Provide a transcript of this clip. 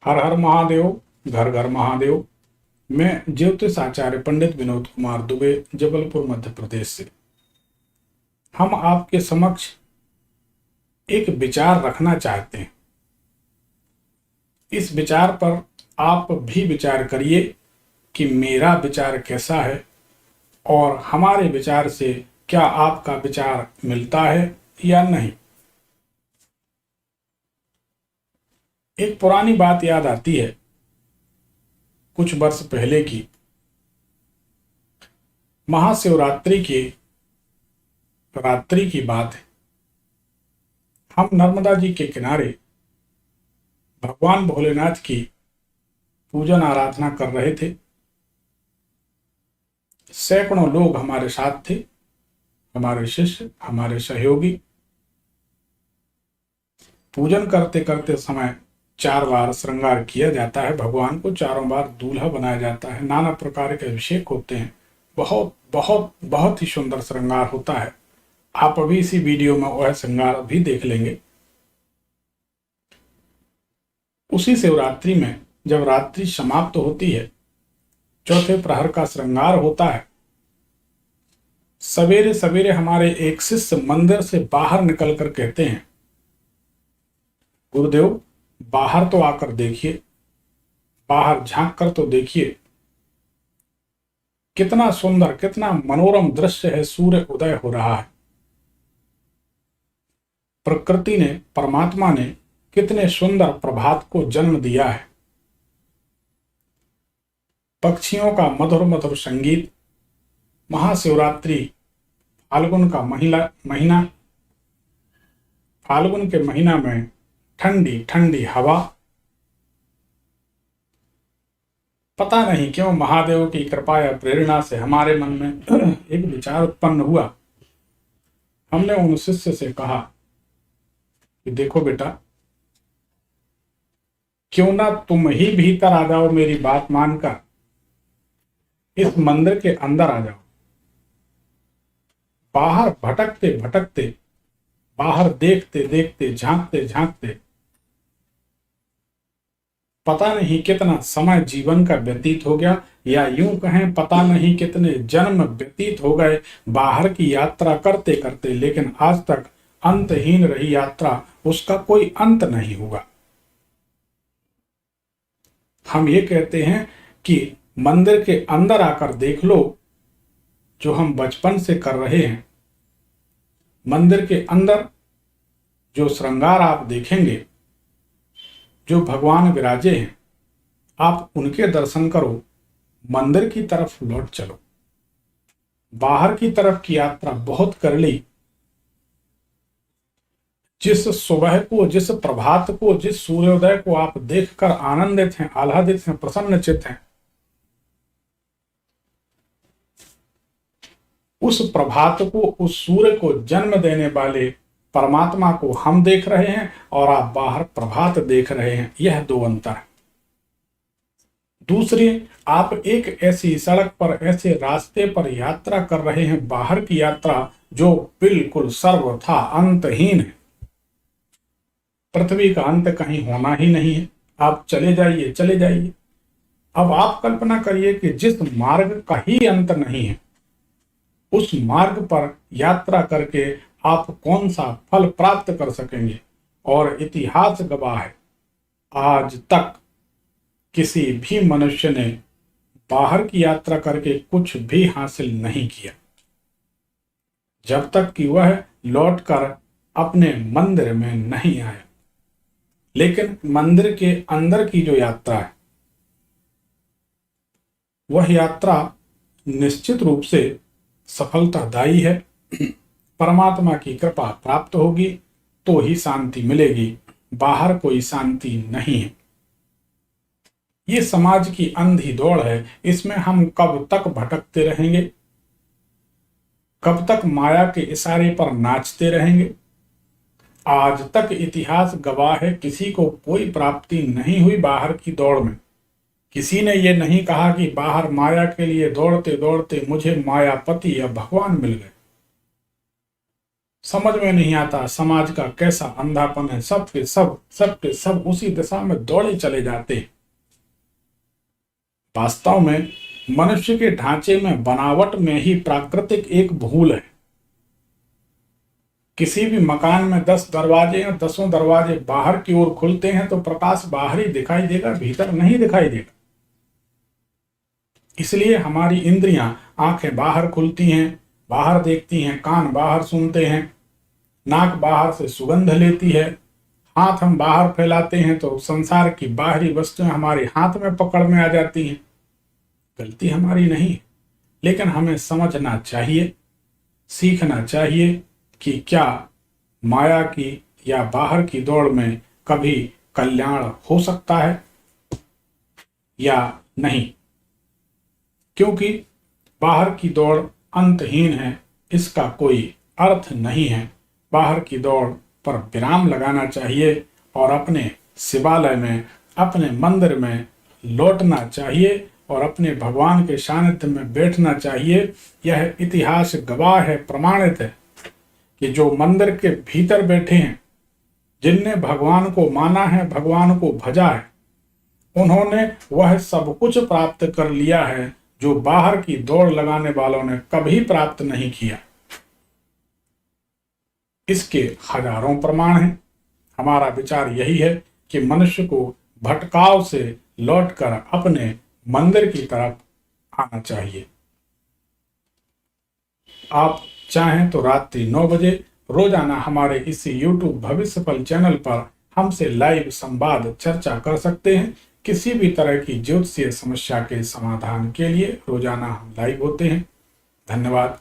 हर हर महादेव, घर घर महादेव। मैं ज्योतिष आचार्य पंडित विनोद कुमार दुबे, जबलपुर मध्य प्रदेश से। हम आपके समक्ष एक विचार रखना चाहते हैं। इस विचार पर आप भी विचार करिए कि मेरा विचार कैसा है और हमारे विचार से क्या आपका विचार मिलता है या नहीं। एक पुरानी बात याद आती है, कुछ वर्ष पहले की। महाशिवरात्रि की रात्रि की बात है। हम नर्मदा जी के किनारे भगवान भोलेनाथ की पूजन आराधना कर रहे थे। सैकड़ों लोग हमारे साथ थे, हमारे शिष्य, हमारे सहयोगी। पूजन करते करते समय 4 बार श्रृंगार किया जाता है। भगवान को चारों बार दूल्हा बनाया जाता है। नाना प्रकार के अभिषेक होते हैं। बहुत बहुत बहुत ही सुंदर श्रृंगार होता है। आप अभी इसी वीडियो में वह श्रृंगार भी देख लेंगे। उसी शिवरात्रि में जब रात्रि समाप्त होती है, चौथे प्रहर का श्रृंगार होता है। सवेरे सवेरे हमारे एक शिष्य मंदिर से बाहर निकलकर कहते हैं, गुरुदेव बाहर तो आकर देखिए, बाहर झांक कर तो देखिए, कितना सुंदर, कितना मनोरम दृश्य है। सूर्य उदय हो रहा है। प्रकृति ने, परमात्मा ने कितने सुंदर प्रभात को जन्म दिया है। पक्षियों का मधुर मधुर संगीत, महाशिवरात्रि, फाल्गुन का महीना, फाल्गुन के महीना में ठंडी ठंडी हवा। पता नहीं क्यों महादेव की कृपा या प्रेरणा से हमारे मन में एक विचार उत्पन्न हुआ। हमने उन शिष्य से कहा कि देखो बेटा, क्यों ना तुम ही भीतर आ जाओ, मेरी बात मानकर इस मंदिर के अंदर आ जाओ। बाहर भटकते भटकते, बाहर देखते देखते, झांकते झांकते, पता नहीं कितना समय जीवन का व्यतीत हो गया, या यूं कहें पता नहीं कितने जन्म व्यतीत हो गए बाहर की यात्रा करते करते। लेकिन आज तक अंतहीन रही यात्रा, उसका कोई अंत नहीं हुआ। हम ये कहते हैं कि मंदिर के अंदर आकर देख लो, जो हम बचपन से कर रहे हैं। मंदिर के अंदर जो श्रृंगार आप देखेंगे, जो भगवान विराजे हैं, आप उनके दर्शन करो। मंदिर की तरफ लौट चलो। बाहर की तरफ की यात्रा बहुत कर ली। जिस सुबह को, जिस प्रभात को, जिस सूर्योदय को आप देखकर आनंदित हैं, आह्लादित हैं, प्रसन्नचित्त हैं, उस प्रभात को, उस सूर्य को जन्म देने वाले परमात्मा को हम देख रहे हैं और आप बाहर प्रभात देख रहे हैं। यह दो अंतर है। दूसरी, आप एक ऐसी सड़क पर, ऐसे रास्ते पर यात्रा कर रहे हैं, बाहर की यात्रा, जो बिल्कुल सर्वथा अंतहीन है। पृथ्वी का अंत कहीं होना ही नहीं है। आप चले जाइए, चले जाइए। अब आप कल्पना करिए कि जिस मार्ग का ही अंत नहीं है, उस मार्ग पर यात्रा करके आप कौन सा फल प्राप्त कर सकेंगे। और इतिहास गवाह है, आज तक किसी भी मनुष्य ने बाहर की यात्रा करके कुछ भी हासिल नहीं किया, जब तक कि वह लौटकर अपने मंदिर में नहीं आया। लेकिन मंदिर के अंदर की जो यात्रा है, वह यात्रा निश्चित रूप से सफलतादायी है। परमात्मा की कृपा प्राप्त होगी तो ही शांति मिलेगी। बाहर कोई शांति नहीं है। ये समाज की अंधी दौड़ है। इसमें हम कब तक भटकते रहेंगे, कब तक माया के इशारे पर नाचते रहेंगे। आज तक इतिहास गवाह है, किसी को कोई प्राप्ति नहीं हुई बाहर की दौड़ में। किसी ने ये नहीं कहा कि बाहर माया के लिए दौड़ते दौड़ते मुझे मायापति या भगवान मिल गए। समझ में नहीं आता समाज का कैसा अंधापन है, सबके सब उसी दिशा में दौड़े चले जाते हैं। वास्तव में मनुष्य के ढांचे में, बनावट में ही प्राकृतिक एक भूल है। किसी भी मकान में 10 दरवाजे हैं, 10 दरवाजे बाहर की ओर खुलते हैं तो प्रकाश बाहर ही दिखाई देगा, भीतर नहीं दिखाई देगा। इसलिए हमारी इंद्रियां, आंखें बाहर खुलती हैं, बाहर देखती हैं, कान बाहर सुनते हैं, नाक बाहर से सुगंध लेती है, हाथ हम बाहर फैलाते हैं तो संसार की बाहरी वस्तुएं हमारे हाथ में पकड़ में आ जाती हैं। गलती हमारी नहीं, लेकिन हमें समझना चाहिए, सीखना चाहिए कि क्या माया की या बाहर की दौड़ में कभी कल्याण हो सकता है या नहीं। क्योंकि बाहर की दौड़ अंतहीन है, इसका कोई अर्थ नहीं है। बाहर की दौड़ पर विराम लगाना चाहिए और अपने शिवालय में, अपने मंदिर में लौटना चाहिए और अपने भगवान के सानिध्य में बैठना चाहिए। यह इतिहास गवाह है, प्रमाणित है कि जो मंदिर के भीतर बैठे हैं, जिनने भगवान को माना है, भगवान को भजा है, उन्होंने वह सब कुछ प्राप्त कर लिया है जो बाहर की दौड़ लगाने वालों ने कभी प्राप्त नहीं किया। इसके हजारों प्रमाण हैं। हमारा विचार यही है कि मनुष्य को भटकाव से लौटकर अपने मंदिर की तरफ आना चाहिए। आप चाहें तो रात्रि 9 बजे रोजाना हमारे इस YouTube भविष्य फल चैनल पर हमसे लाइव संवाद चर्चा कर सकते हैं। किसी भी तरह की ज्योतिषीय समस्या के समाधान के लिए रोजाना हम लाइव होते हैं। धन्यवाद।